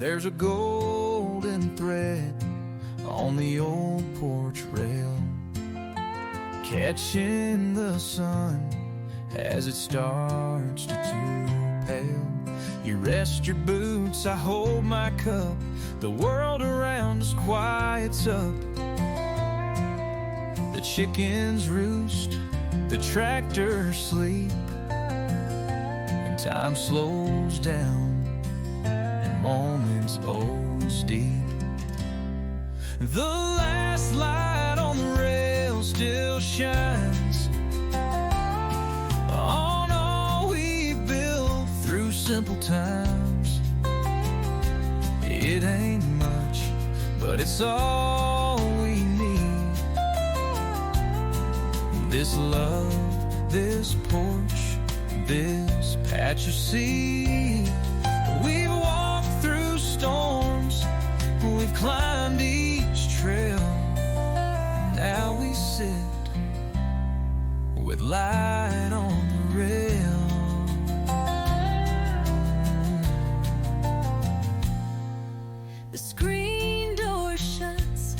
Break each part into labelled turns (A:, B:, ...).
A: There's a golden thread on the old porch rail, catching the sun as it starts to turn pale. You rest your boots, I hold my cup. The world around us quiets up. The chickens roost, the tractors sleep, and time slows down, and moments always deep. The last light on the rail still shines on all we built through simple times. It ain't much, but it's all we need. This love, this porch, this patch of sea. We've walked through storms, we've climbed each trail. Now we sit with light on the rail.
B: The screen door shuts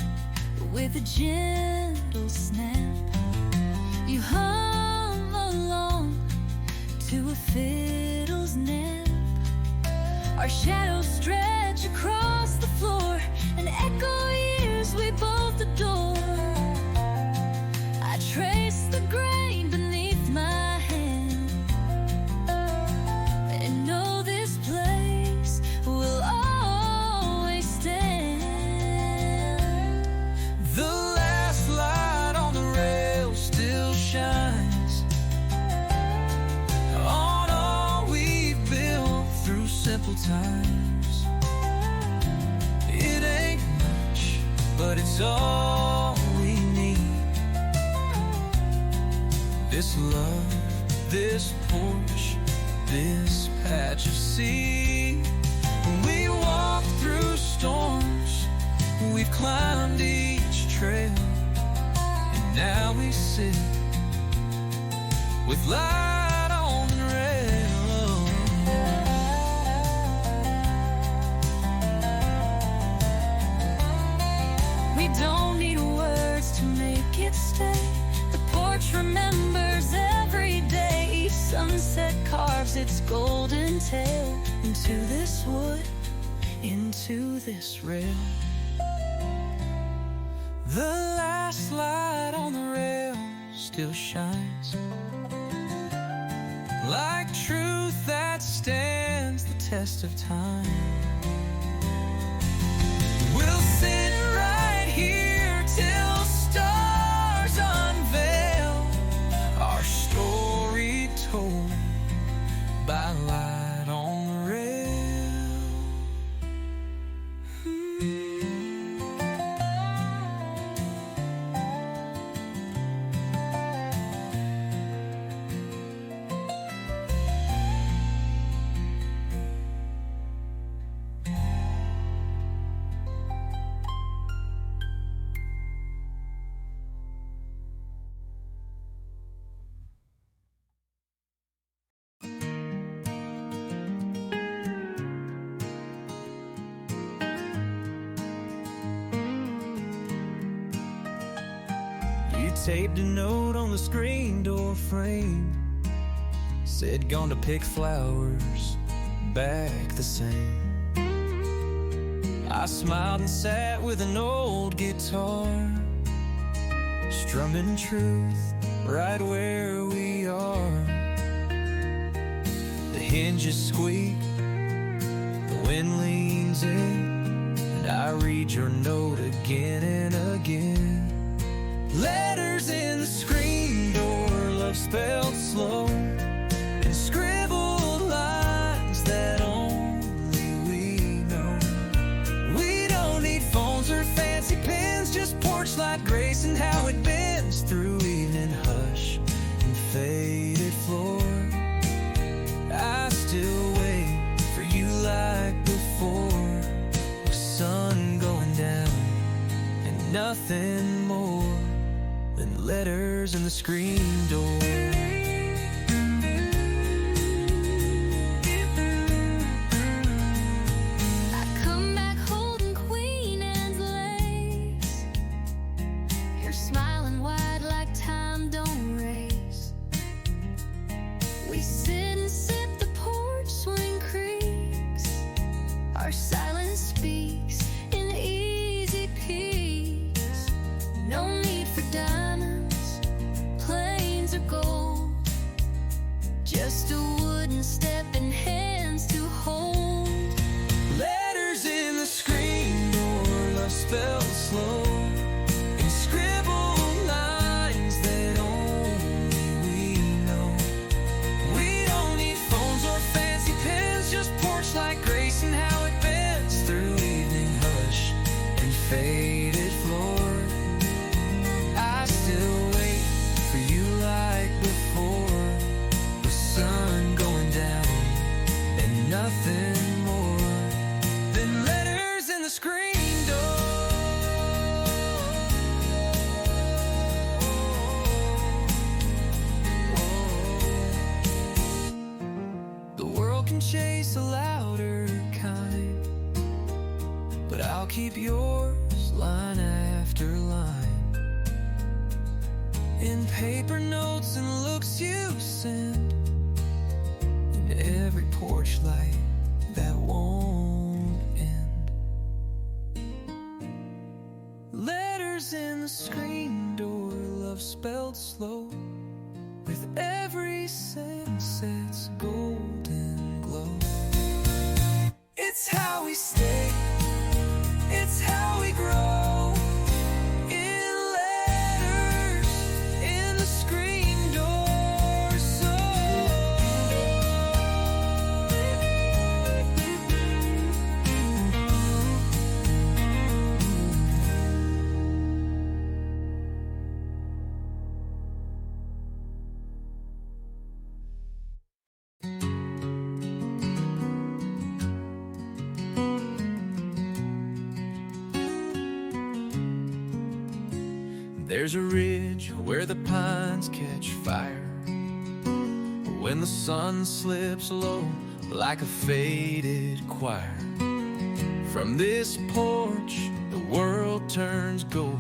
B: with a gentle snap. You hum along to a fiddle's nap. Our shadows stretch across the floor and echo years we both adore. I trace the grain beneath my hand and know this place will always stand.
A: The last light on the rail still shines on all we've built through simple times. It ain't much, but it's all we need. This love, this porch, this patch of sea. We walked through storms, we've climbed each trail, and now we sit with light on the rail.
B: We don't need words to make it stay. The porch remembers every day. Each sunset carves its golden tail into this wood, into this rail.
A: The last light on the rail still shines like truth that stands the test of time. We'll sit right here till stars unveil our story told by light on the rail. Taped a note on the screen door frame, said gone to pick flowers, back the same. I smiled and sat with an old guitar, strumming truth right where we are. The hinges squeak, the wind leans in, and I read your note again and again. Letters in the screen door, love spelled slow, and scribbled lines that only we know. We don't need phones or fancy pens, just porch light grace and how it bends through evening hush and faded floor. I still wait for you like before, with sun going down and nothing more than letters in the screen door.
B: I come
A: it's the louder kind, but I'll keep yours line after line, in paper notes and looks you send, in every porch light that won't end. Letters in the screen door, love spelled slow, with every sunset's golden glow. It's how we stay, it's how we grow, in letters in the screen door. So there's a ridge where the pines catch fire, when the sun slips low like a faded choir. From this porch the world turns gold,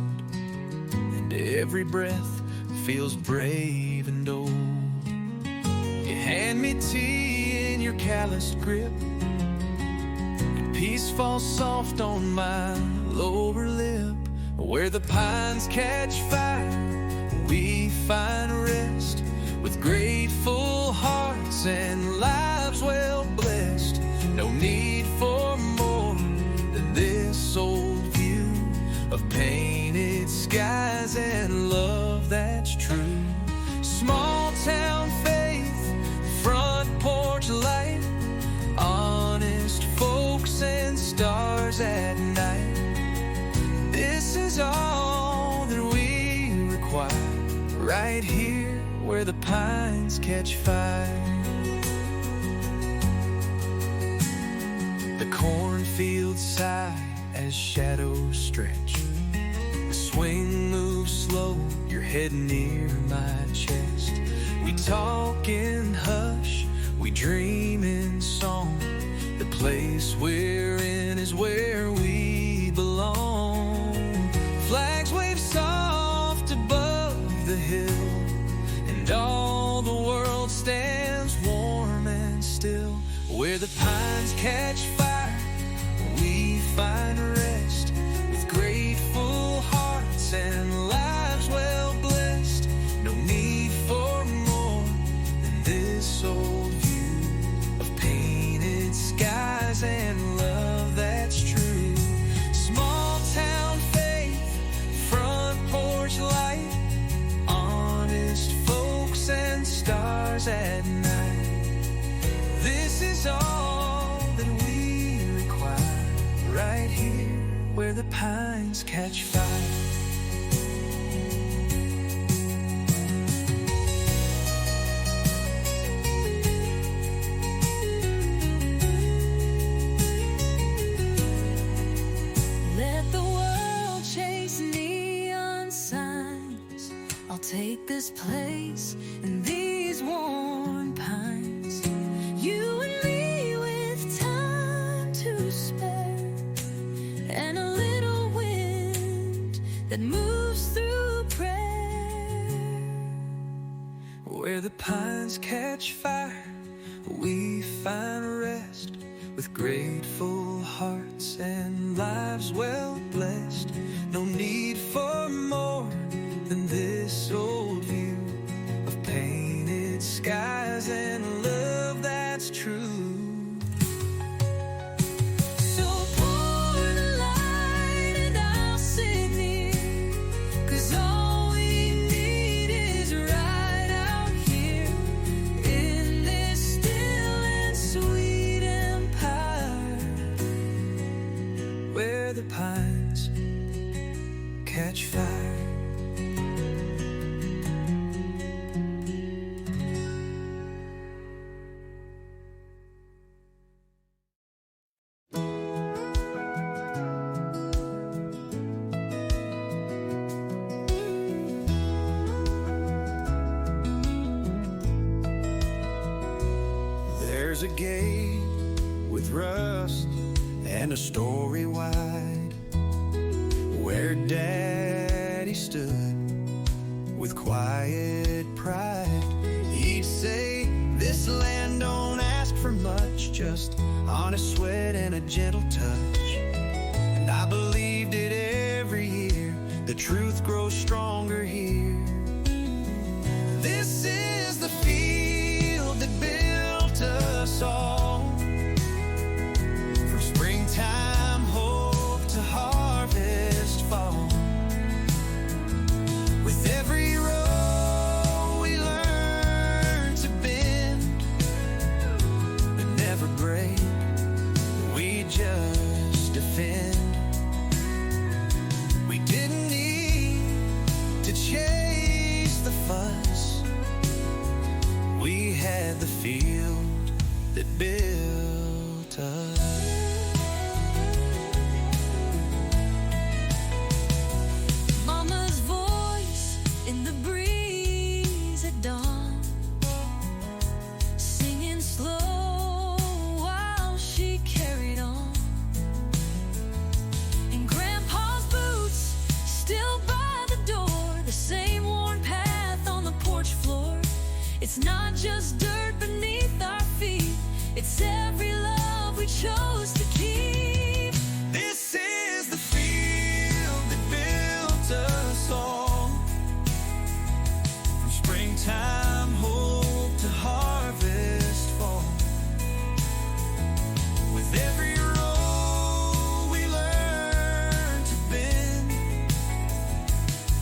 A: and every breath feels brave and old. You hand me tea in your calloused grip, and peace falls soft on my lower lip. Where the pines catch fire, we find rest, with grateful hearts and lives well blessed. No need for more than this old view of painted skies and love that's true. Small town faith, front porch light, honest folks and stars at night. This is all that we require, right here where the pines catch fire. The cornfields sigh as shadows stretch, the swing moves slow, your head near my chest. We talk in hush, we dream in song, the place we're in is where we belong. Flags wave soft above the hill, and all the world stands warm and still. Where the pines catch fire, we find rest, with grateful hearts and lives well blessed. No need for more than this old view of painted skies and love that's true. Small town light, honest folks and stars at night. This is all that we require, right here where the pines catch fire.
B: Take this place and these worn pines, you and me with time to spare, and a little wind that moves through prayer.
A: Where the pines catch fire, we find rest, with grateful hearts and lives well blessed. No need for more than this old view of painted skies and love that's true.
B: So pour the light and I'll sit near, 'cause all we need is right out here, in this still and sweet empire,
A: where the pines catch fire. There's a gate with rust and a story wide, where Daddy stood with quiet pride. He'd say, this land don't ask for much, just honest sweat and a gentle touch. And I believed it every year, the truth grows stronger here. This is the field that built us all. From springtime hope to harvest fall. With every row we learn to bend, but never break. We just defend. We didn't need to chase the fuss. We had the field that built us.
B: Mama's voice in the breeze at dawn, singing slow while she carried on. And Grandpa's boots still by the door, the same worn path on the porch floor. It's not just dirt beneath our feet, it's every love we chose to keep.
A: This is the field that built us all. From springtime hope to harvest fall. With every row we learn to bend,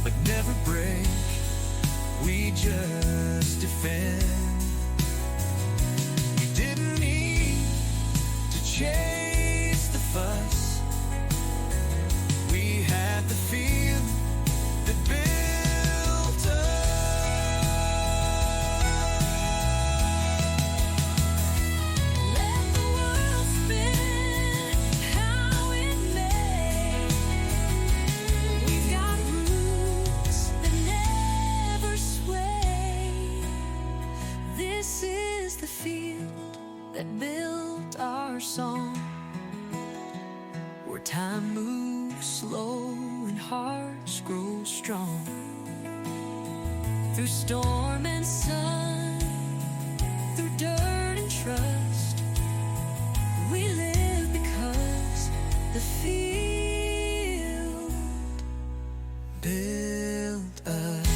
A: but never break. We just defend. We didn't need to chase the fuss. We had the field that built us.
B: Let the world spin how it may. We've got roots that never sway. This is the field that built our song, where time moves slow and hearts grow strong. Through storm and sun, through dirt and trust, we live because the field
A: Built us.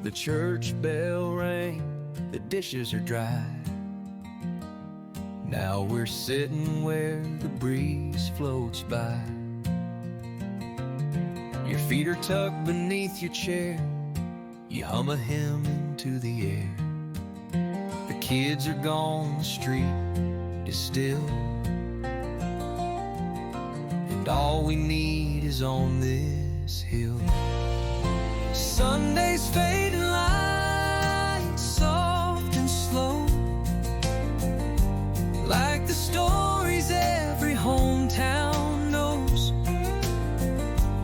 A: The church bell rang, the dishes are dry. Now we're sitting where the breeze floats by. Your feet are tucked beneath your chair. You hum a hymn into the air. The kids are gone, the street is still, and all we need is on this hill. Sunday's fading light, soft and slow, like the stories every hometown knows.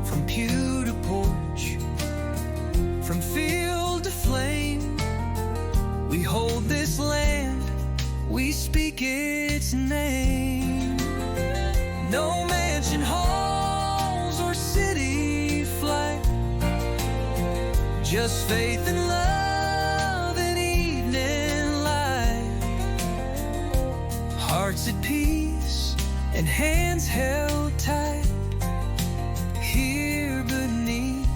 A: From pew to porch, from field to flame, we hold this land, we speak its name. No mansion halls or city flight, just faith and love and evening light. Hearts at peace and hands held tight, here beneath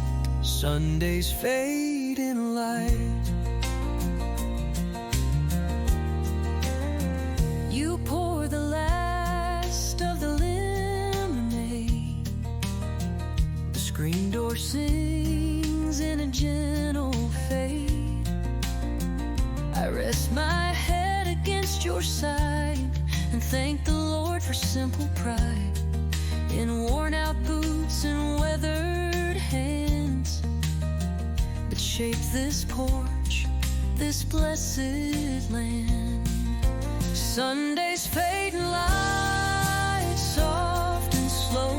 A: Sunday's fading light.
B: You pour the last of the lemonade. The screen door sings in a gentle fade. I rest my head against your side and thank the Lord for simple pride in worn-out boots and weathered hands that shaped this porch, this blessed land. Sundays fade in light, soft and slow,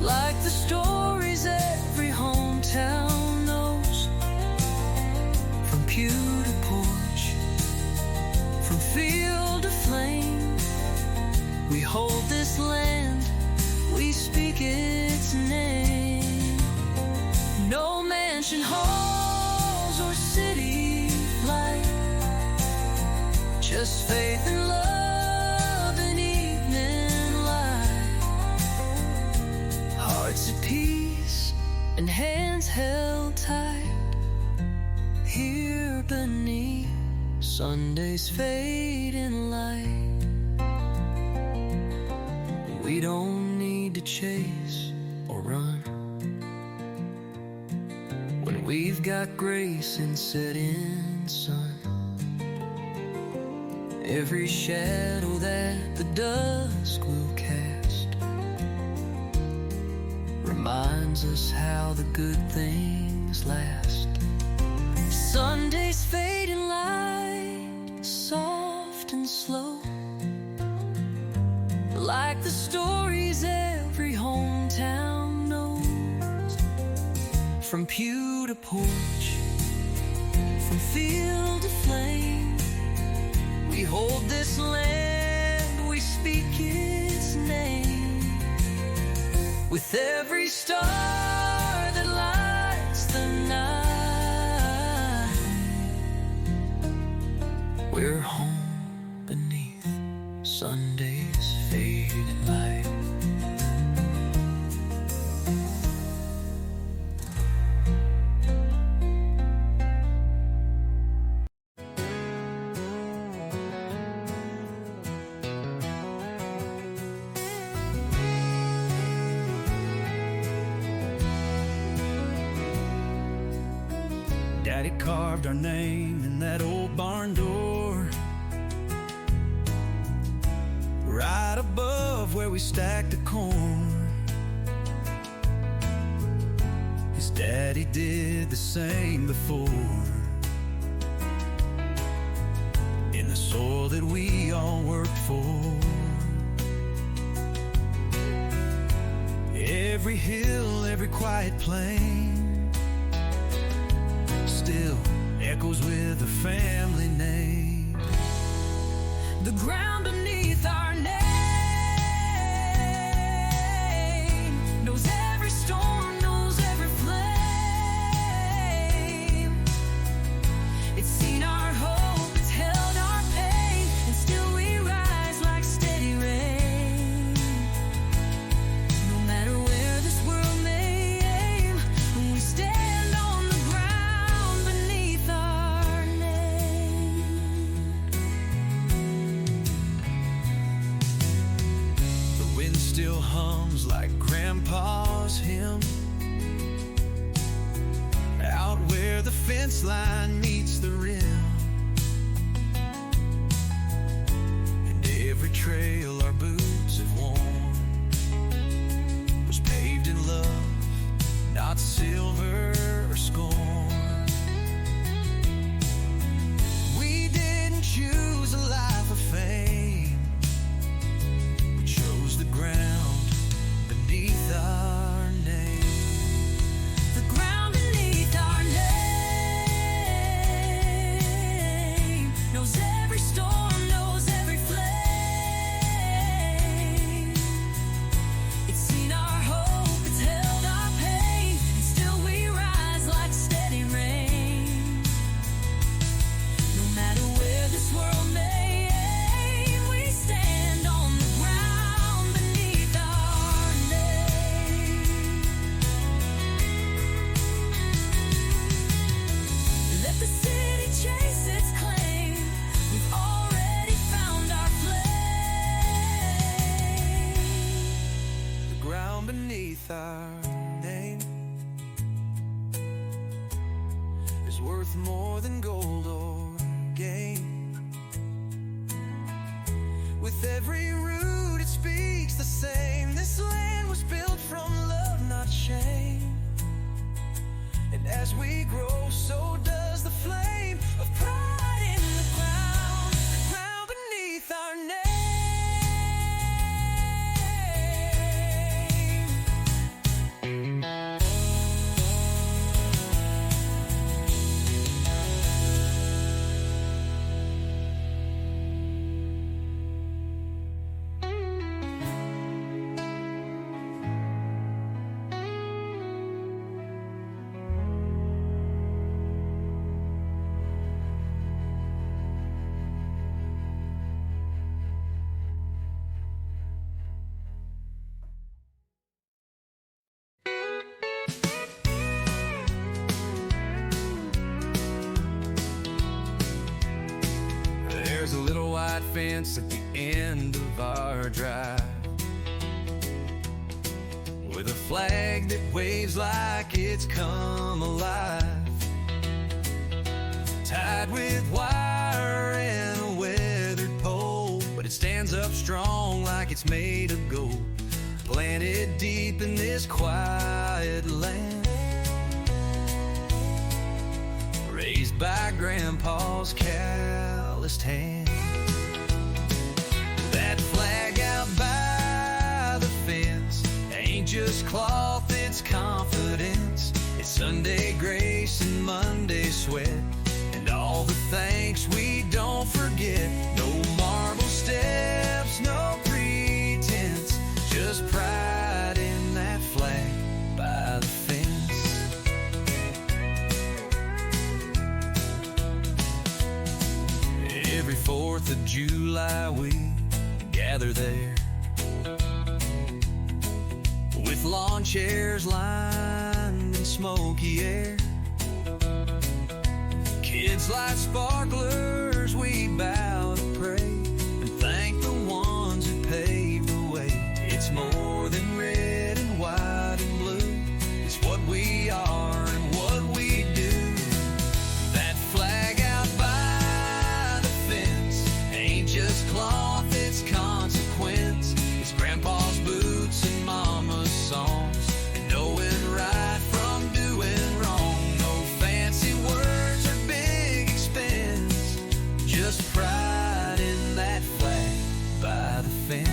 B: like the stories every hometown knows. From pew to porch, from field to flame, we hold this land, we speak its name. No mansion halls or city light, just faith and love and evening light. Hearts at peace and hands held tight here beneath Sunday's fading light. We don't need to chase or run when we've got grace and setting sun. Every shadow that the dusk will cast reminds us how the good things last. Sunday's fading light, soft and slow, like the stories every hometown knows. From pew to porch, from field to flame, we hold this land, we speak its name. With every star that lights the night, we're home beneath Sunday's fading light.
A: Daddy carved our name in that old barn door, right above where we stacked the corn. His daddy did the same before, in the soil that we all worked for. Every hill, every quiet plain still echoes with the family name.
B: The ground beneath our name knows every storm, knows every flame. It's seen our hope, it's held our pain, and still we rise like steady rain. No matter where this world may aim, we stand on the ground beneath our name.
A: The wind still hums like Grandpa's hymn, out where the fence line meets the rim. And every trail our boots have worn was paved in love, not silver or scorn. We didn't choose a life of fame, we chose the ground beneath our name.
B: The ground beneath our name knows every storm, knows every flame. It's seen our hope, it's held our pain, and still we rise like steady rain. No matter where this world may aim, we stand on the ground beneath our name. Let the city chase its claim, we've already found our flame.
A: The ground beneath our name is worth more than gold or gain. With every root it speaks the same. This land was built from love, not shame. And as we grow, so does the flame of pride in the ground beneath our name. There's a little white fence at the end of our drive, with a flag that waves like it's come alive, tied with wire and a weathered pole, but it stands up strong like it's made of gold, planted deep in this quiet land, raised by Grandpa's calloused hand. That flag out by the fence ain't just cloth, it's confidence. It's Sunday grace and Monday sweat, and all the thanks we don't forget. No marble steps, no pretense, just pride in that flag by the fence. Every 4th of July we gather there, with lawn chairs lined in smoky air. Kids light sparklers, we bow to pray and thank the ones who paved the way. It's more than red and white and blue, it's what we are and what we do. That flag out by the fence ain't just cloth, it's consequence. It's Grandpa's boots and Mama's songs, and knowing right from doing wrong. No fancy words or big expense, just pride in that flag by the fence.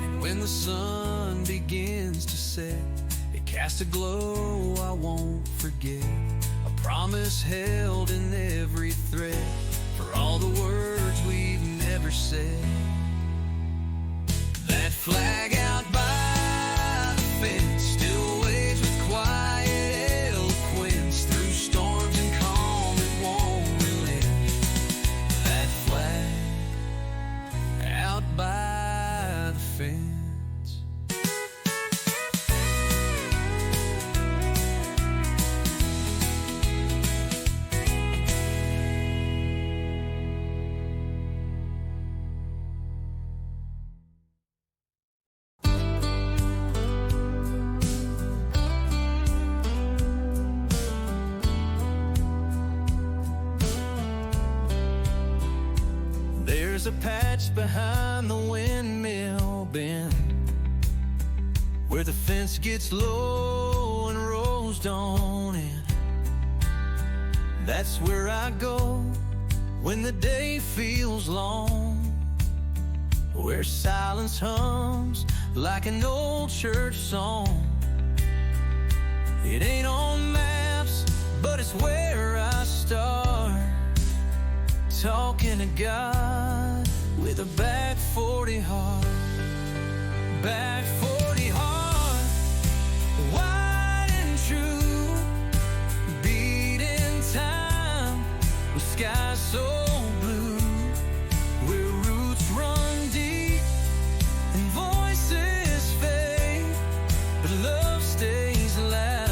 A: And when the sun begins to set, it casts a glow I won't forget, a promise held in every thread, for all the words we've never said. That flag out by the fence still waves with quiet eloquence, through storms and calm it won't relent. That flag out by the fence. There's a patch behind the windmill bend, where the fence gets low and rolls on in. That's where I go when the day feels long, where silence hums like an old church song. It ain't on maps, but it's where I start, talking to God with a back 40 heart. Back 40 heart, wide and true, beating time with skies so blue, where roots run deep and voices fade, but love stays loud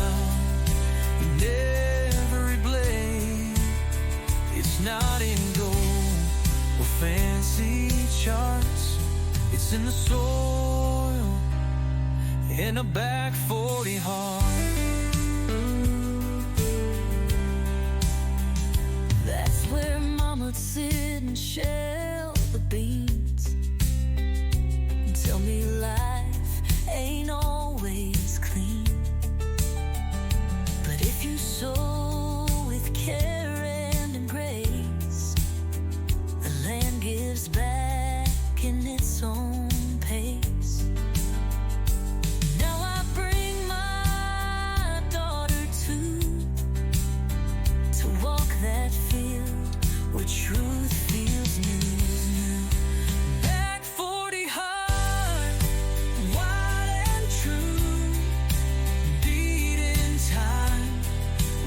A: in every blade. It's not in gold or fancy charts, it's in the soil heart.
B: That's where Mama would sit and shell the beans and tell me life ain't always clean. But if you sow with care and grace, the land gives back in its own pace. Now I bring my daughter to walk that field where truth feels new. Back 40 hard, wild and true, beat in time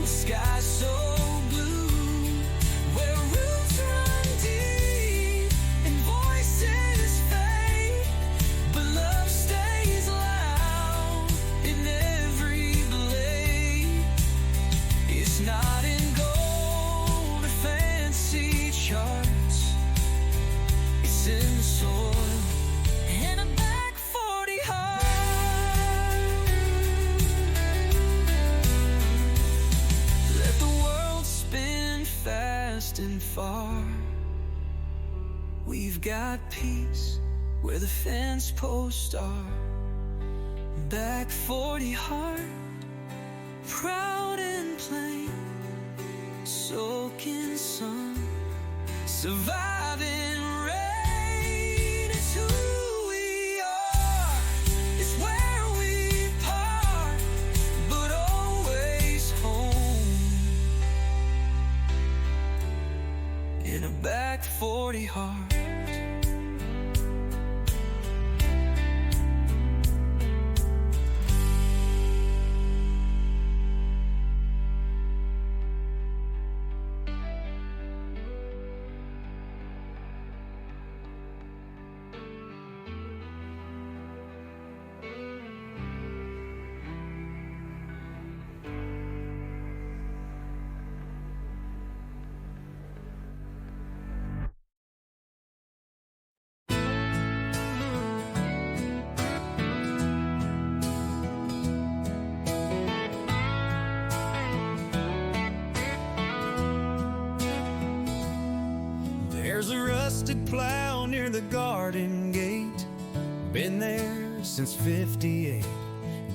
B: with skies so blue, where roots run deep and voices fade, but love stays loud in every blade. It's not in gold or fancy charts, it's in the soil and a back 40 heart. Let the world spin fast and far. We've got peace where the fence posts are. Back 40 heart, proud and plain, soaking sun, surviving rain. It's who we are, it's where we part, but always home in a back 40 heart.
A: There's a rusted plow near the garden gate, been there since '58.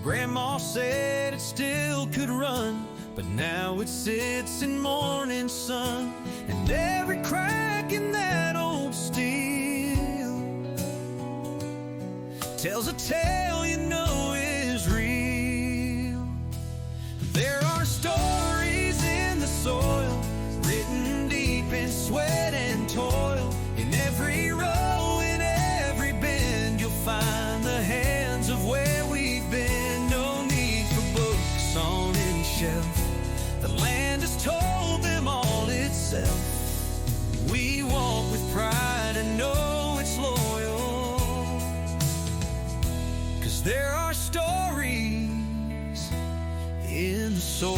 A: Grandma said it still could run, but now it sits in morning sun. And every crack in that old steel tells a tale you know is real. There are stories in the soil, written deep in sweat and toil. In every row, in every bend, you'll find the hands of where we've been. No need for books on any shelf, the land has told them all itself. We walk with pride and know it's loyal, 'cause there are stories in the soul.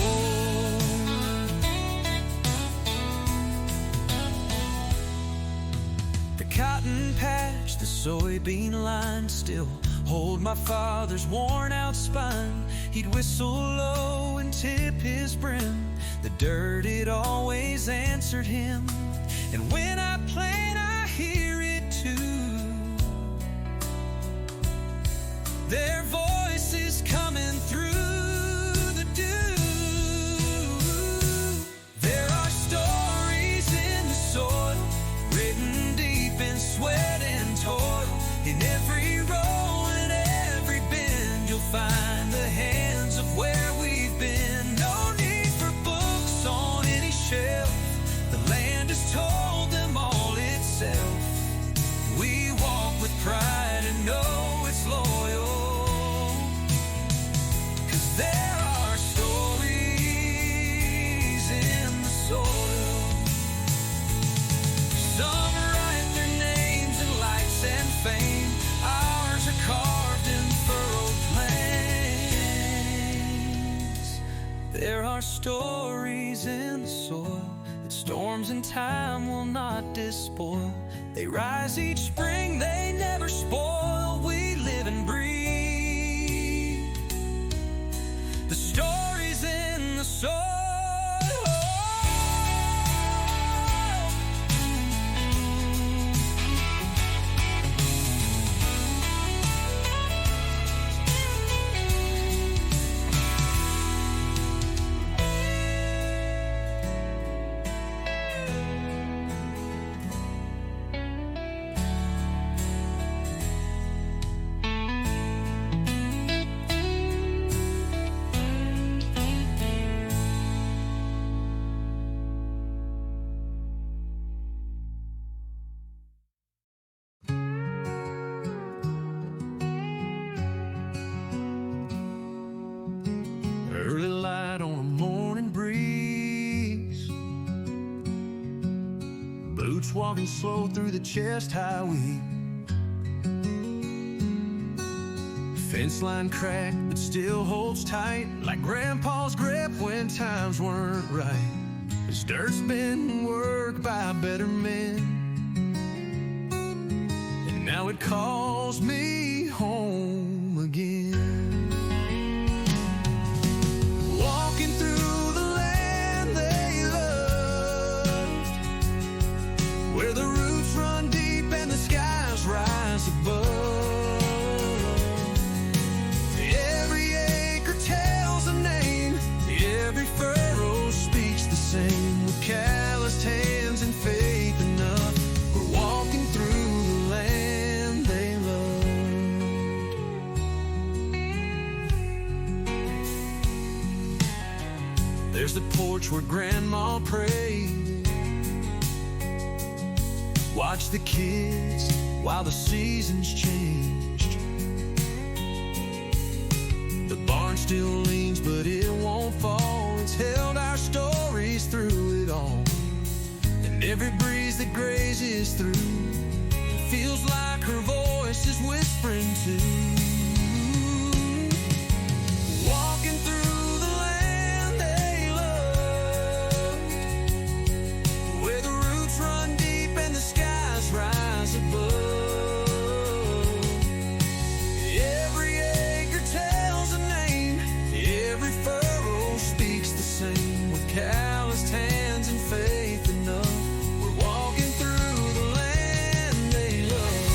A: Cotton patch, the soybean line still hold my father's worn out spine. He'd whistle low and tip his brim, the dirt, it always answered him. And when I plant, I hear it too, their voices coming through the dew. There are stories in the soil, written deep in sweat and toil. In every row and every bend, you'll find the hands of where we've been. No need for books on any shelf, the land has told them all itself. We walk with pride and know it's loyal, 'cause there are stories in the soil. Some write their names in lights and fame, ours are carved in furrowed plains. There are stories in the soil that storms and time will not despoil. They rise each spring, they never spoil. We live and breathe walking slow through the chest-high wheat. Fence line cracked, but still holds tight, like Grandpa's grip when times weren't right. This dirt's been worked by better men, and now it calls me home again. Walking through the land they loved, where the roots run deep and the skies rise above. Every acre tells a name, every furrow speaks the same. With calloused hands and faith enough, we're walking through the land they loved. There's the porch where Grandma prayed. Watch the kids while the seasons changed. The barn still leans, but it won't fall. It's held our stories through it all. And every breeze that grazes through, it feels like her voice is whispering too. Walking through the land they loved, where the roots run deep and the skies rise above. Every acre tells a name, every furrow speaks the same. With calloused hands and faith enough, we're walking through the land they love.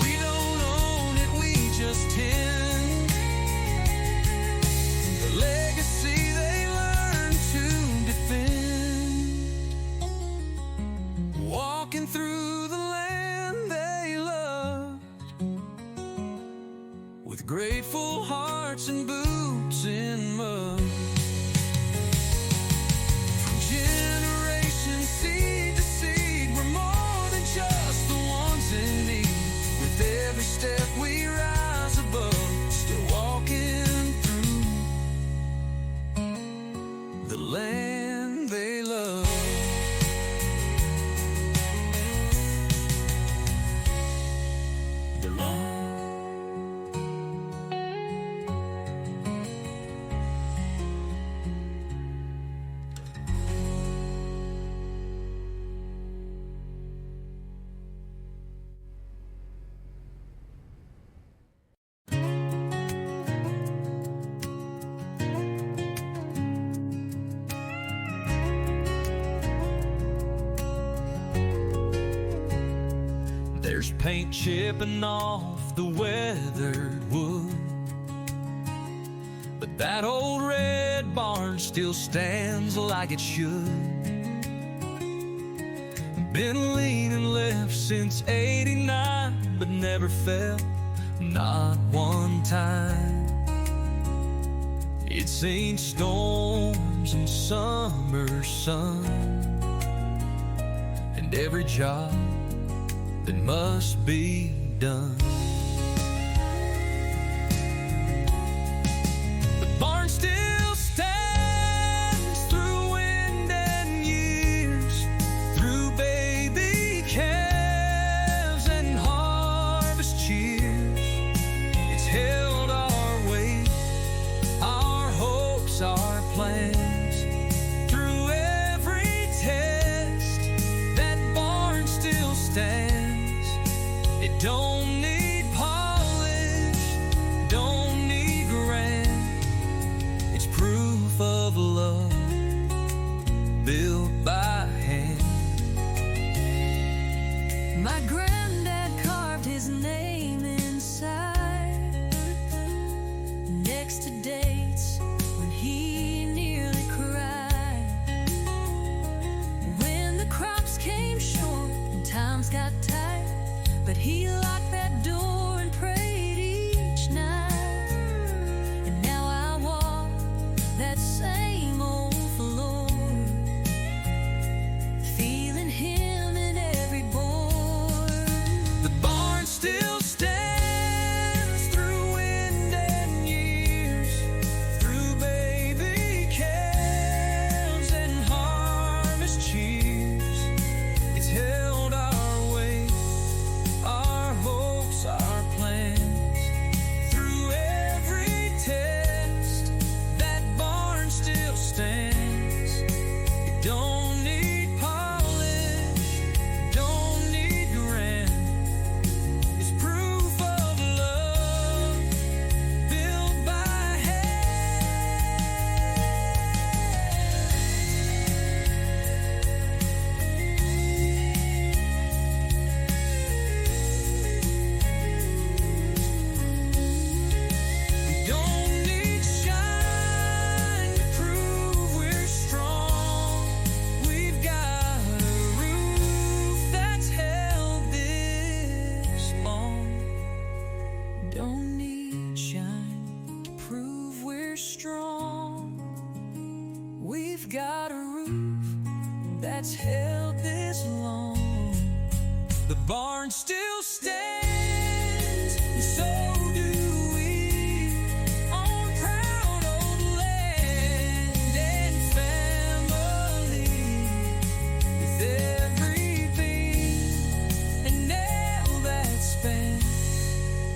A: We don't own it, we just tend the legacy they learned to defend. Walking through the land they loved, with grateful hearts and boots in mud. From generation seed to seed, we're more than just the ones in need. With every step we rise above, still walking through the land they love. The land. There's paint chipping off the weathered wood, but that old red barn still stands like it should. Been leaning left since '89, but never fell, not one time. It's seen storms and summer sun, and every job that must be done. The barn still stands through wind and years, through baby calves and harvest cheers. It's held our weight, our hopes, our plans. Through every test, that barn still stands. It don't need polish, don't need grand. It's proof of love built by hand.
B: My granddad carved his name inside, next to dates when he nearly cried. When the crops came short and times got tight, but he locked that door and prayed each night. And now I walk that same old floor, feeling him in every bore.
A: The barn still stands through wind barn still stands, and so do we, on proud old land and family, with everything and nail that's spent,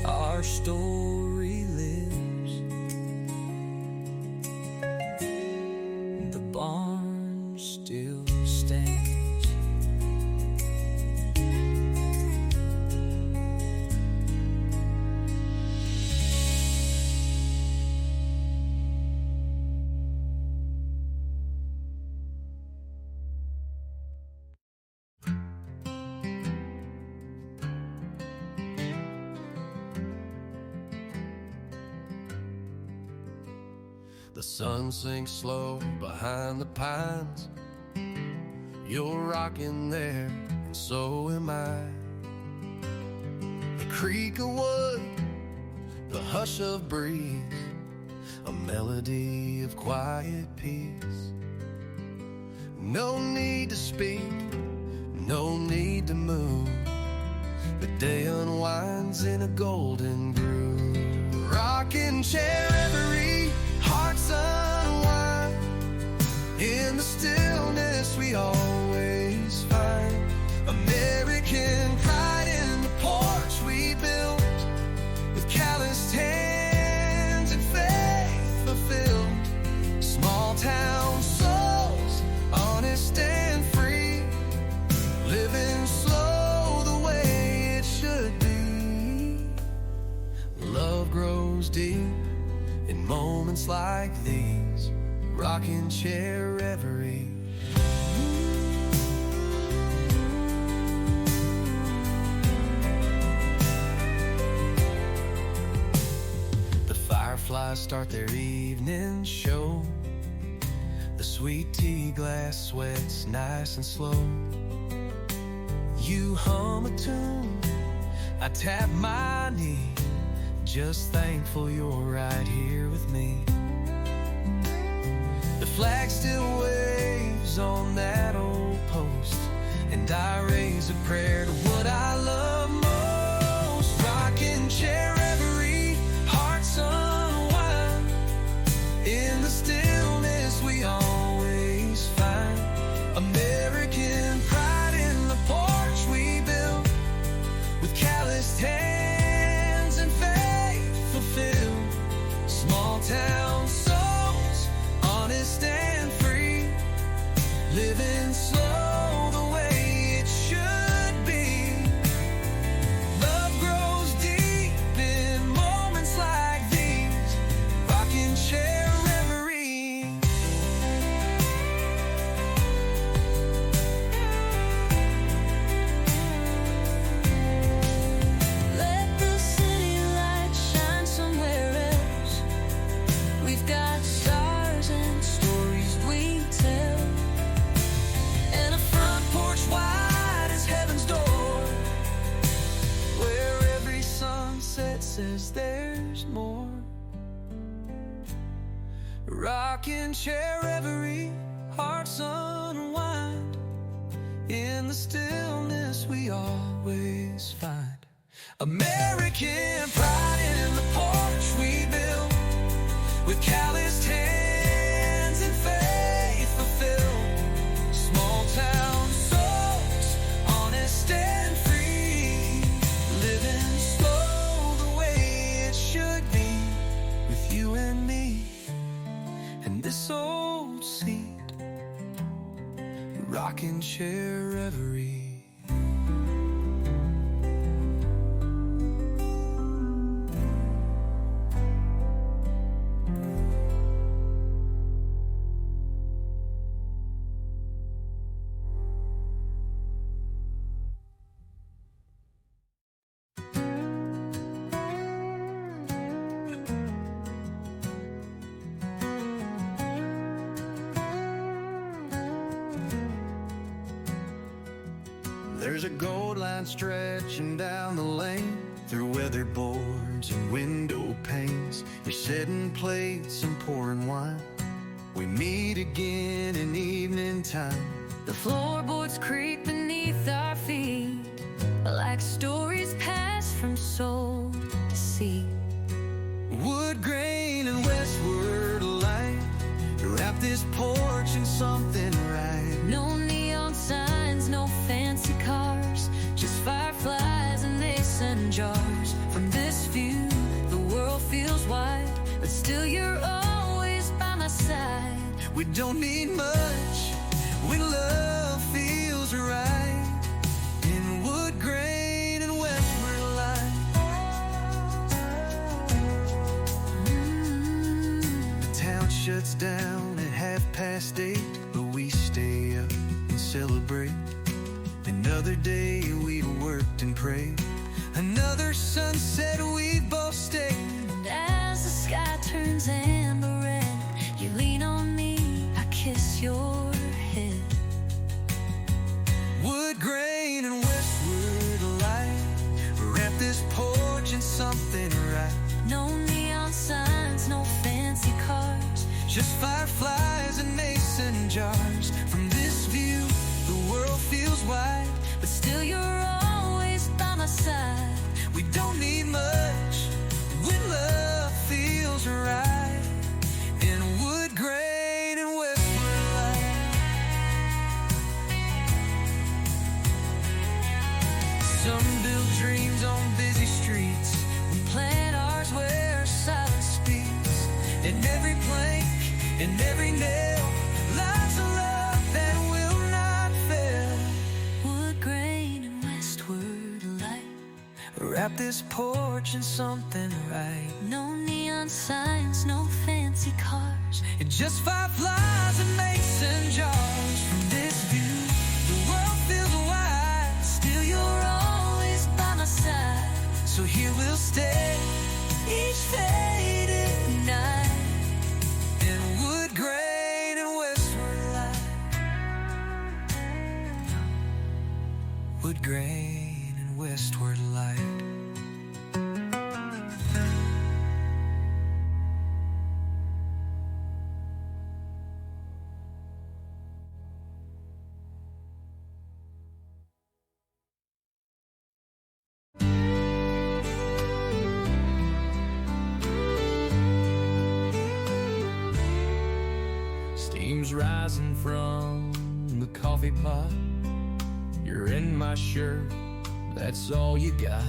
A: our story lives. The barn still stands.
C: The sun sinks slow behind the pines. You're rocking there, and so am I. The creak of wood, the hush of breeze, a melody of quiet peace. No need to speak, no need to move. The day unwinds in a golden groove. Rocking chair reverie, hearts unwind. In the stillness we always find American pride in the porch we built, with calloused hands and faith fulfilled. Small town souls, honest and free, living slow the way it should be. Love grows deep in moments like these, rocking chair reverie. The fireflies start their evening show. The sweet tea glass sweats nice and slow. You hum a tune, I tap my knee, just thankful you're right here with me. The flag still waves on that old post, and I raise a prayer to what I love most. Rocking chair reverie, hearts unwind. In the stillness we always find American pride in the porch we built, with calloused hands and faith fulfilled. Small town souls, honest and free, living slow the way it should be. Love grows deep in moments like these, rocking chair reverie.
B: Let the city light shine somewhere else. We've got stars and stories we tell,
A: And a front porch wide as heaven's door, where every sunset says there's more. Rocking chair reverie, hearts unwind. In the stillness we always find American pride in the porch we built, with calloused hands and faith fulfilled. Small town souls, honest and free, living slow the way it should be, with you and me and this old seat, rocking chair reverie.
C: There's a gold line stretching down the lane, through weatherboards and window panes. You're setting plates and pouring wine. We meet again in evening time.
B: the floorboards creak beneath our feet. like stories passed from soul to sea.
C: Wood grain and westward light, wrap this porch in something right.
B: No neon signs, no fancy cars, just fireflies and mason jars. From this view, the world feels wide, but still you're always by my side.
C: We don't need much when love feels right. In wood grain and westward light. The town shuts down at 8:30, but we stay up and celebrate. Another day we've worked and prayed, another sunset we both stayed.
B: And as the sky turns amber red, you lean on me, I kiss your head.
C: Wood grain and westward light, wrap this porch in something right.
B: No neon signs, no fancy cars,
C: Just fireflies and mason jars. From this view, the world feels wide,
B: but still you're always by my side.
C: we don't need much when love feels right. In wood grain and westward light. Some build dreams on busy streets,
B: We plant ours where silence speaks.
C: in every plank, in every nail, lies a love that will not fail.
B: Wood grain and westward light.
C: Wrap this porch in something right.
B: No neon signs, no fancy cars,
C: And just fireflies and mason jars. From this view, the world feels wide,
B: still you're always by my side.
C: so here we'll stay each faded night. In wood grain and westward light. Wood grain and westward light. Steam's rising from the coffee pot. You're in my shirt, that's all you got.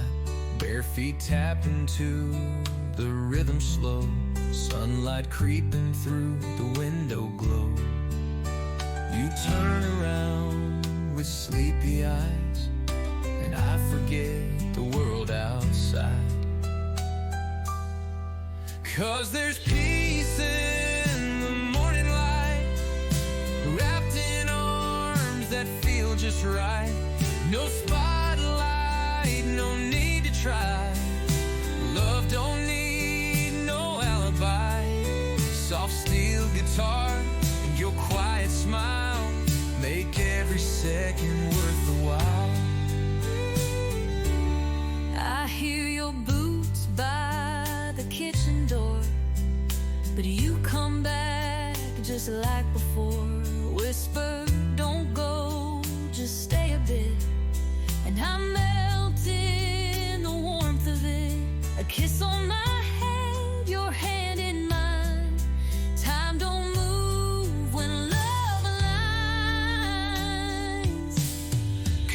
C: Bare feet tapping to the rhythm slow. Sunlight creeping through the window glow. You turn around with sleepy eyes, and I forget the world outside. 'Cause there's peace in the morning light, wrapped in arms that feel just right. No spotlight, no need to try. Love don't need no alibi. Soft steel guitar and your quiet smile make every second worth the while.
B: I hear your boots by the kitchen door, but you come back just like before. Whisper, don't go, just stay a bit. And I melt in the warmth of it. A kiss on my head, your hand in mine. Time don't move when love aligns.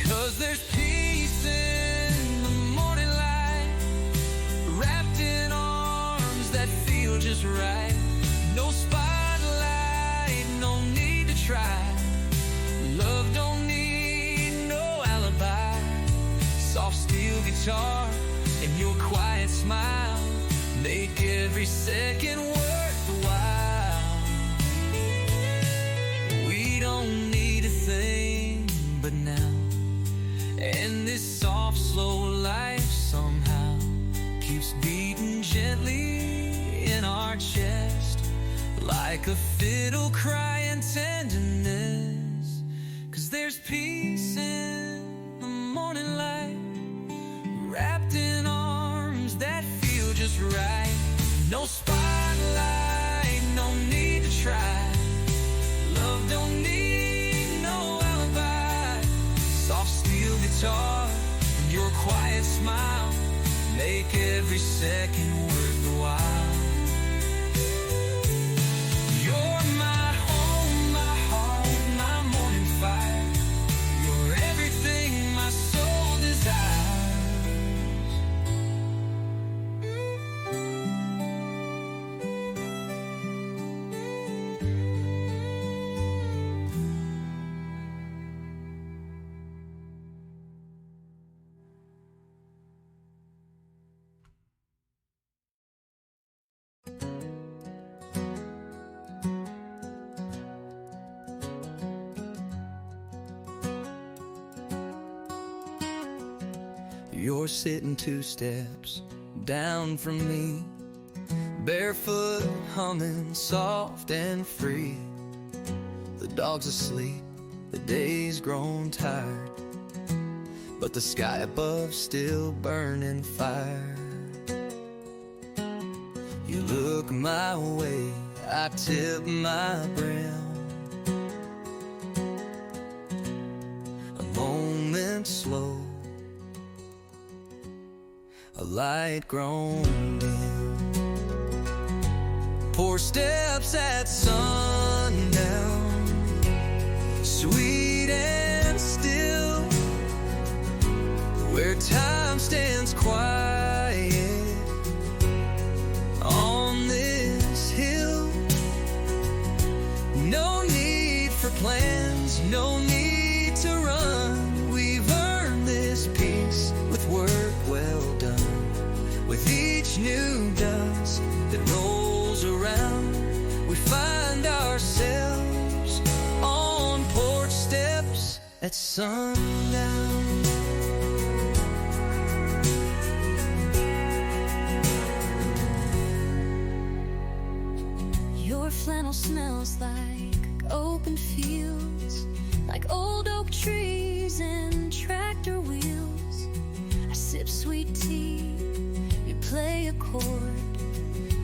C: 'Cause there's peace in the morning light, wrapped in arms that feel just right. No spotlight, no need to try. Love don't need no alibi. Soft steel guitar and your quiet smile make every second worth the while. We don't need a thing but now, and this soft slow life somehow keeps beating gently in our chest, like a fiddle crying tenderness. 'Cause there's peace in the morning light, wrapped in arms that feel just right. No spotlight, no need to try. Love don't need no alibi. Soft steel guitar and
A: quiet smile make every second worth the while. You're my home, my heart, my morning fire. You're everything my soul desires. You're sitting 2 steps down from me, barefoot, humming, soft and free. The dog's asleep, the day's grown tired, but the sky above still burning fire. You look my way, I tip my brim. A moment slow, a light grown dim. Poor steps at sundown, sweet and still, where time stands quiet on this hill. No need for plans, no need to run. We've earned this peace with work well done. With each new dust that rolls around, we find ourselves on porch steps at sundown.
B: Your flannel smells like open fields, like old oak trees and tractor wheels. I sip sweet tea, you play a chord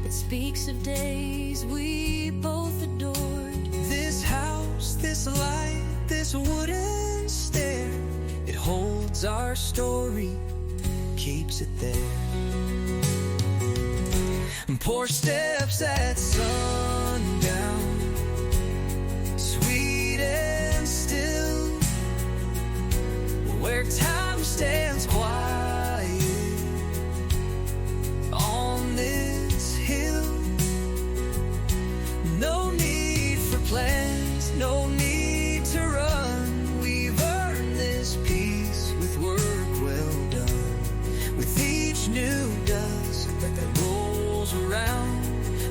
B: that speaks of days we both adored.
A: This house, this light, this wooden stair, it holds our story, keeps it there. Porch steps at sundown, sweet and still, where time stands quiet on this hill. No need for plans, no need to run. We've earned this peace with work well done. With each new dust that rolls around,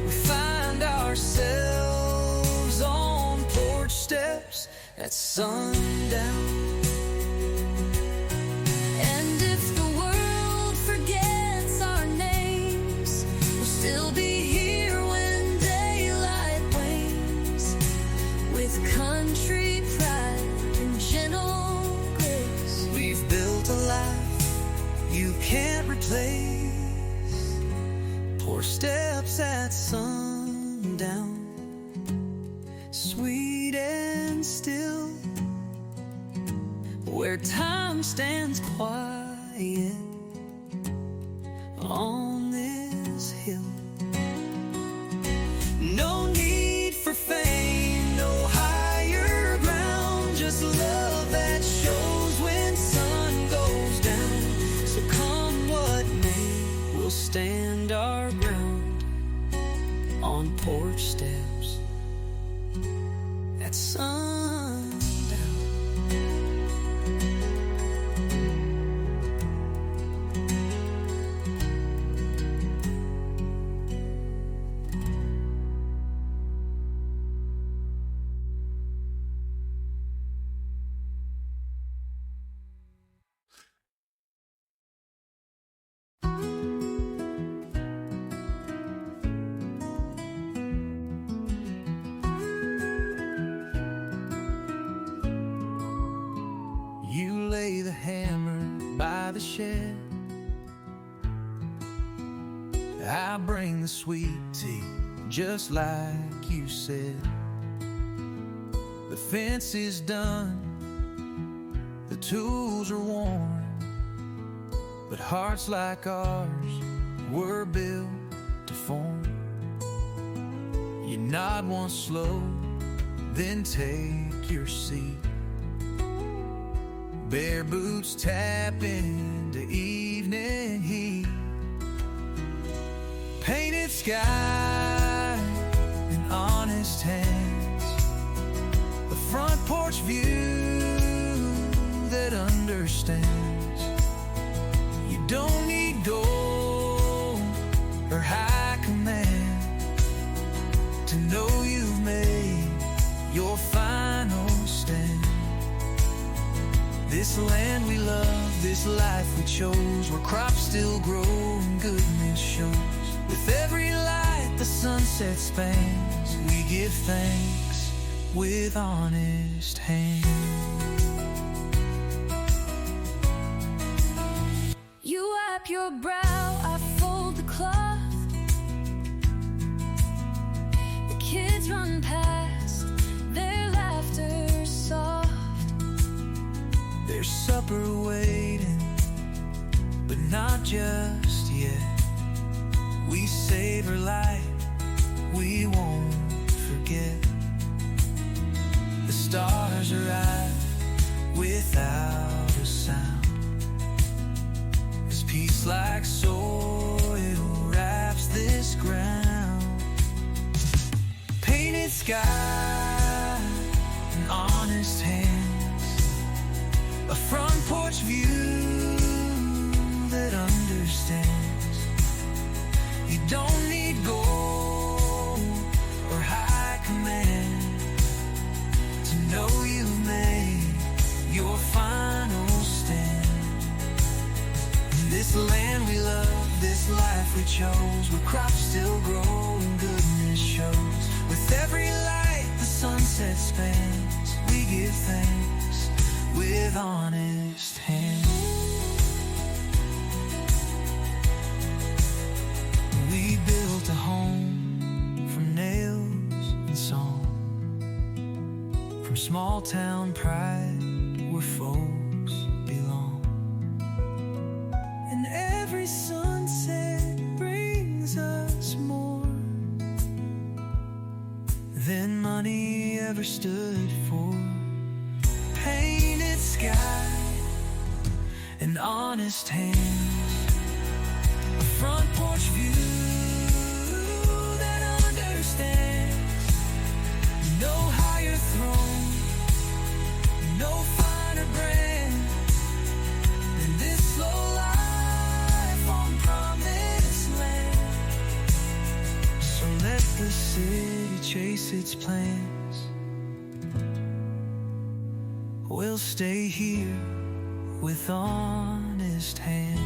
A: we find ourselves on porch steps at sundown.
B: And if the world forgets our names, we'll still be here when daylight wanes. With country pride and gentle grace,
A: We've built a life you can't replace. Porch steps at sundown, sweet and still, where time stands quiet on this hill. No need for fame, no higher ground, just love that shows when sun goes down. So come what may, we'll stand our ground on porch steps at sundown. You lay the hammer by the shed, I bring the sweet tea, just like you said. The fence is done, the tools are worn, but hearts like ours were built to form. You nod once slow, then take your seat. Bare boots tap into evening heat. Painted sky and honest hands, a front porch view that understands. You don't need gold or high command to know you've made your final stand. This land we love, this life we chose, where crops still grow and goodness shows. With every light the sunset spans, we give thanks with honest hands.
B: You wipe your brow, I fold the cloth. The kids run past, their laughter soft.
A: There's supper waiting, but not just yet. We savor life, we won't forget. The stars arrive without a sound, as peace like soil wraps this ground. Painted sky and honest hands, a front porch view that understands. You don't need gold or high command to know you've made your final stand. In this land we love, this life we chose, where crops still grow and goodness shows. With every light the sunset spans, we give thanks with honest hands. We built a home from nails and song, from small town pride where folks belong. And every sunset brings us more than money ever stood for. Painted sky and honest hands, a front porch view that understands. No higher throne, no finer brand than this slow life on promised land. So let the city chase its plans. We'll stay here with honest hands.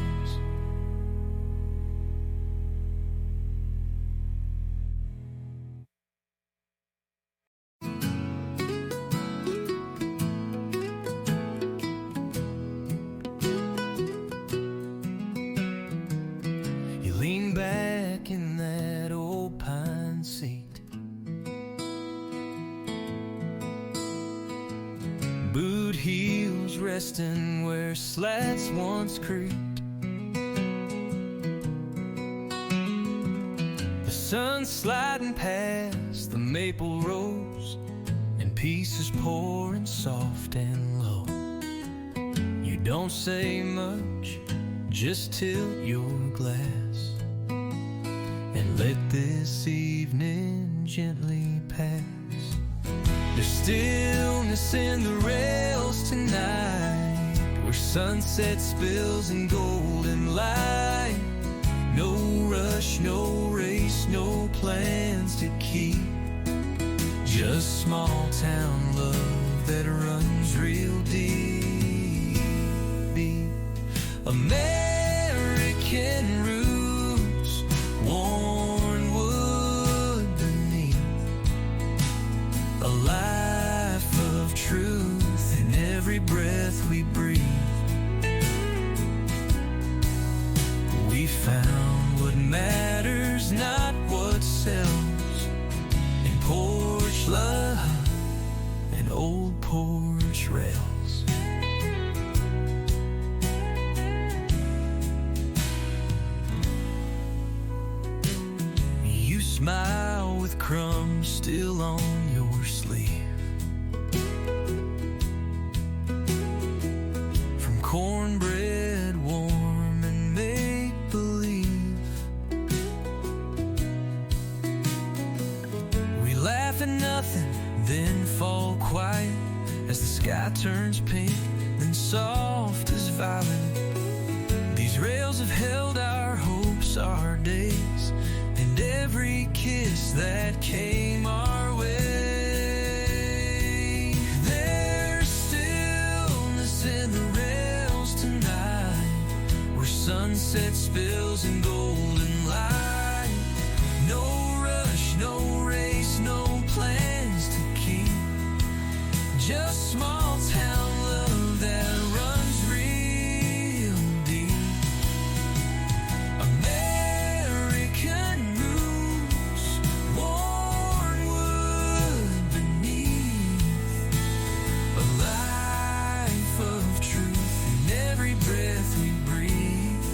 A: You lean back in that old pine seat, boot heels resting where slats once creaked. The sun sliding past the maple rose, and pieces pouring soft and low. You don't say much, just tilt your glass and let this evening gently pass. There's stillness in the rails tonight, where sunset spills in golden light. No rush, no race, no plans to keep, just small town love that runs real deep. American roots, worn wood beneath, a life of truth in every breath we breathe. We found what matters, not what sells, in porch love and old porch rails. smile with crumbs still on your sleeve. From cornbread warm and make-believe, we laugh at nothing, then fall quiet as the sky turns pink, then soft as violet. These rails have held our hopes, our days, and every kiss that came our way. There's stillness in the rails tonight, where sunset spills in golden light. No rush, no race, no plans to keep, just small town love that runs real deep. American roots, worn wood beneath, a life of truth in every breath we breathe.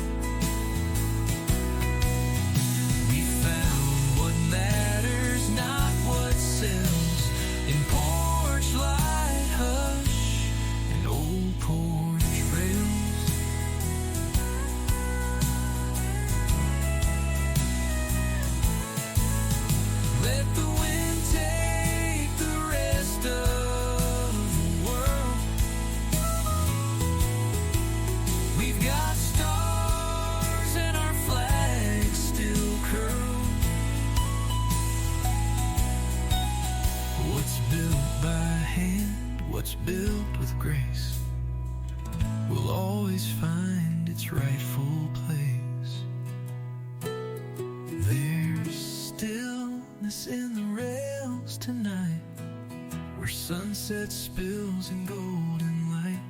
A: We found what matters, not what sells, in porch light hush and old porch rails. Let the wind take the rest of the world. We've got stars and our flag still curled. What's built by hand, what's built with grace, will always find its rightful place. There's stillness in the rails tonight, where sunset spills in golden light.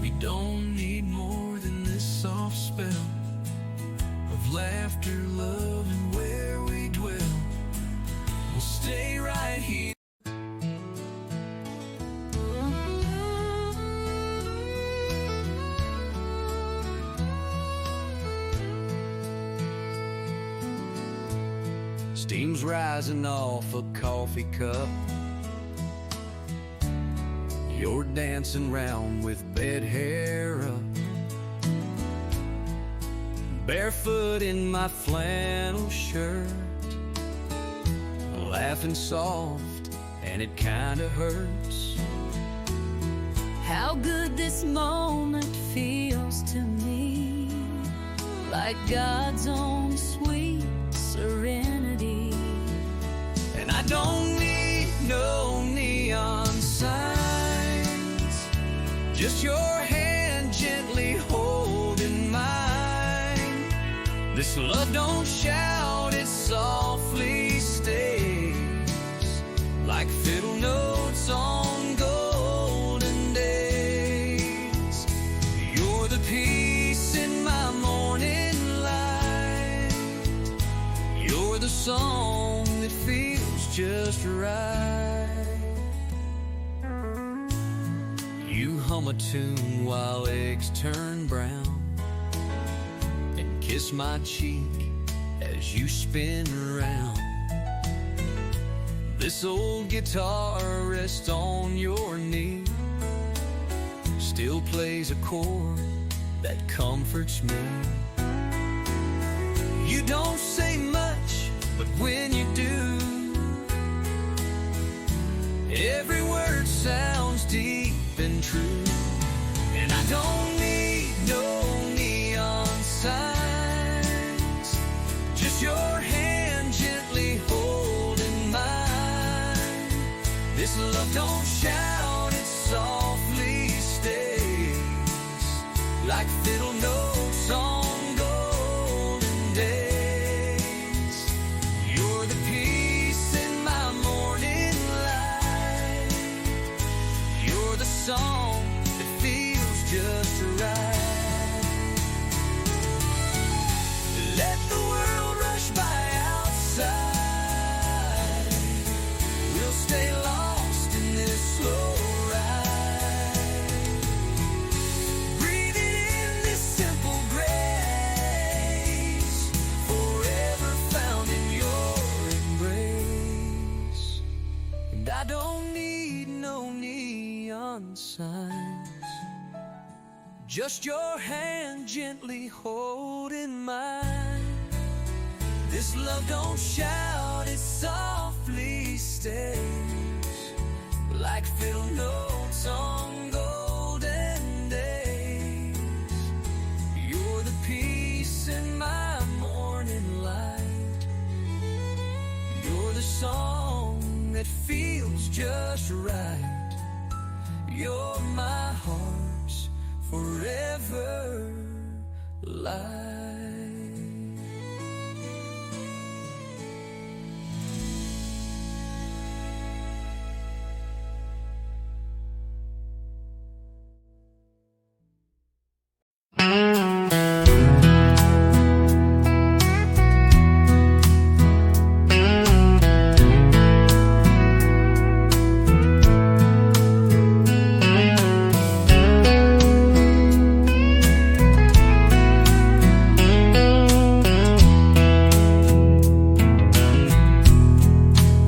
A: We don't need more than this soft spell of laughter, love, and where we dwell. We'll stay right here.
C: Steam's rising off a coffee cup. You're dancing round with bed hair up. Barefoot in my flannel shirt, laughing soft and it kinda hurts.
B: How good this moment feels to me, like God's own sweet serenity.
C: And I don't need no neon signs, just your hand gently holding mine. This love don't shout, it softly stays, like fiddle notes on golden days. You're the peace in my morning light, you're the song that feels just right. You hum a tune while eggs turn brown, and kiss my cheek as you spin around. This old guitar rests on your knee, still plays a chord that comforts me. You don't say much, but when you do, every word sounds deep and true. And I don't need no neon signs, just your hand gently holding mine. This love don't shout, it softly stays, like fiddle notes on golden days. You're the peace in my morning light, you're the song that feels just right. Let the world rush by outside, we'll stay lost in this slow ride, breathing in this
A: just your hand gently holding mine. This love don't shout, it softly stays, like fiddle notes on golden days. You're the peace in my morning light. You're the song that feels just right. You're my heart's forever light.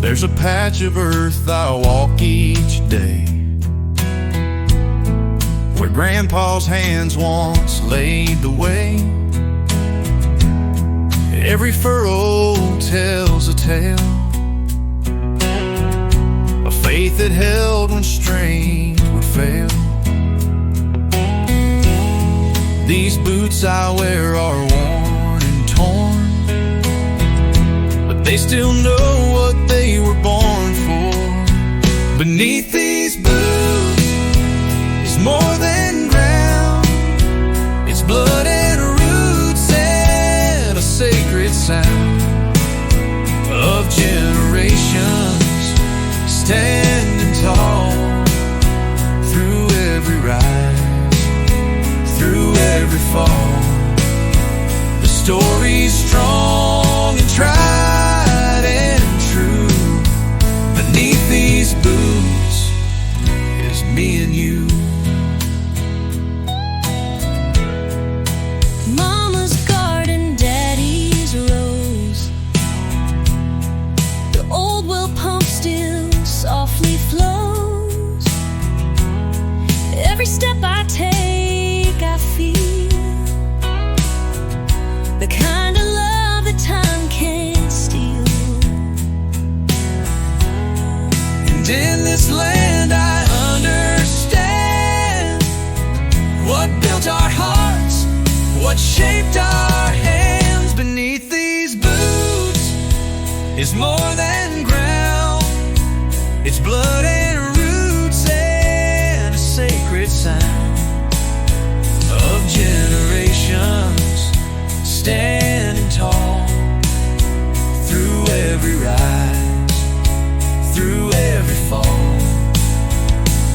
C: There's a patch of earth I walk each day, where Grandpa's hands once laid the way. Every furrow tells a tale of faith that held when strength would fail. These boots I wear are worn and torn, but they still know what they were born for. Beneath these boots is more than ground. It's blood and roots and a sacred sound of generations standing tall through every rise, through every fall. The story's strong and tried and true. Beneath these boots is me and you.
B: Mama's garden, Daddy's rose. The old well pump still softly flows. Every step I take, I feel the kind of love that time can't steal.
A: And in this land I understand what built our hearts, what shaped our hands. Beneath these boots is more than ground. It's blood and roots and a sacred sound of generations standing tall through every rise, through every fall.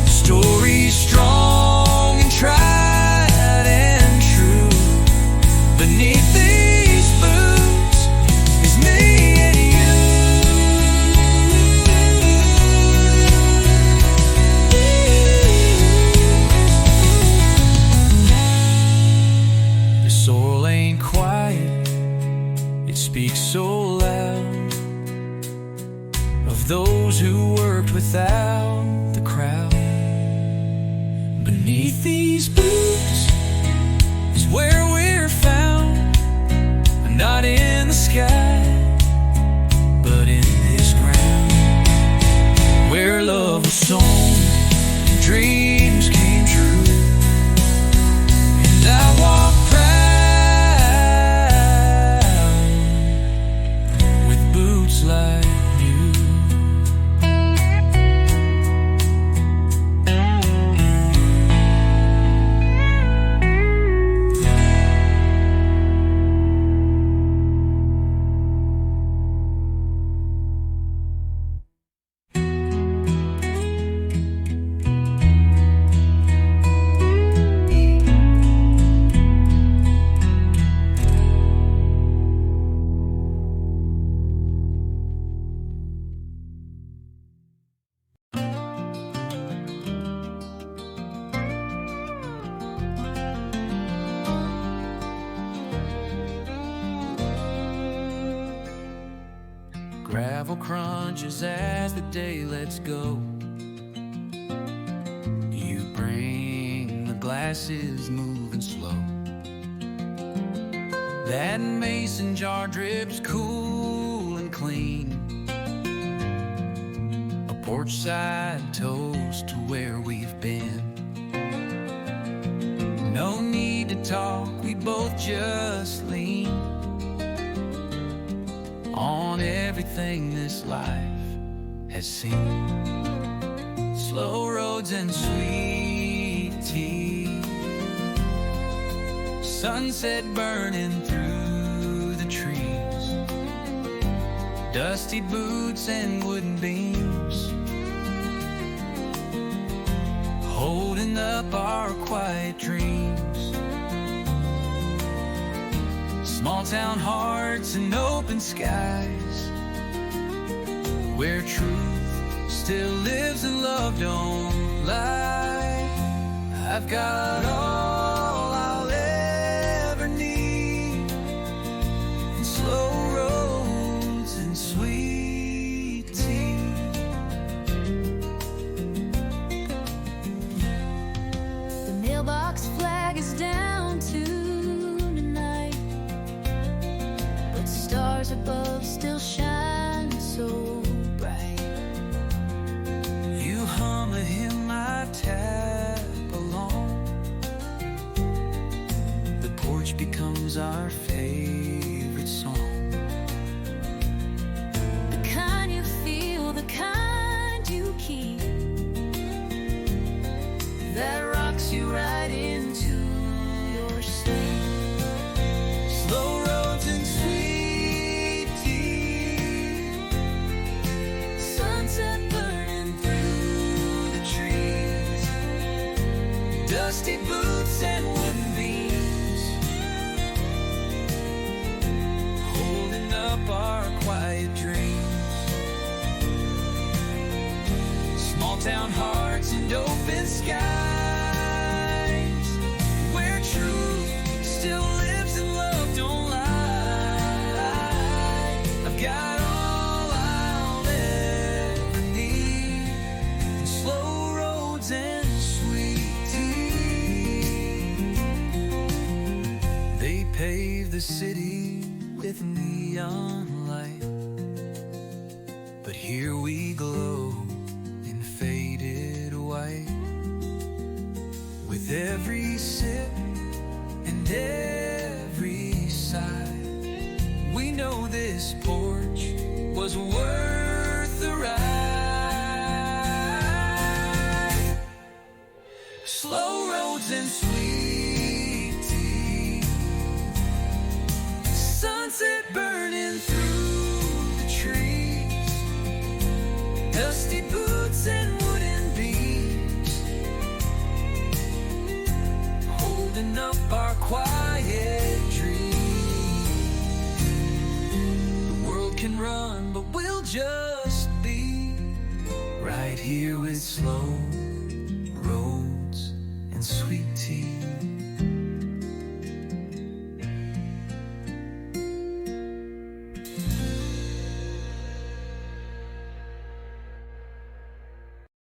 A: Stories strong and tried and true. Beneath these boots is me and you. The soil ain't quiet, it speaks so loud of those who worked without the crowd. Beneath these boots is where we're found, not in the sky, but in this ground, where love was sown and dreams came true. And I walk proud with boots like you. Gravel crunches as the day lets go. You bring the glass glass is moving slow. That mason jar drips cool and clean. A porch side toast to where we've been. No need to talk, we both just lean on everything this life has seen. Slow roads and sweet tea, sunset burning through the trees, dusty boots and wooden beams, holding up our quiet dreams. Small town hearts and open skies, where truth still lives and love don't lie. I've got all I'll ever need, and slow roads and sweet tea.
B: The mailbox flag is down too tonight, but stars above still shine so bright.
A: You hum a hymn, I tap along. The porch becomes our favorite song.
B: The kind you feel, the kind you keep, that rocks you right into your sleep.
A: Slow roads and sweet tea,
B: Sunset burning through the trees,
A: dusty boots and wooden beams, holding up our quiet dreams. Small town hearts and open skies, where truth still lives and love don't lie. I've got all I'll ever need, and slow roads and sweet tea. They pave the city with neon light, but here we glow in faded white. With every sip and every sigh, we know this porch was worth the ride. Slow roads and sweet tea, sunset burning through the trees, dusty boots and wooden beams, holding up our quiet dreams. The world can run, but we'll just be right here with slow roads and sweet tea.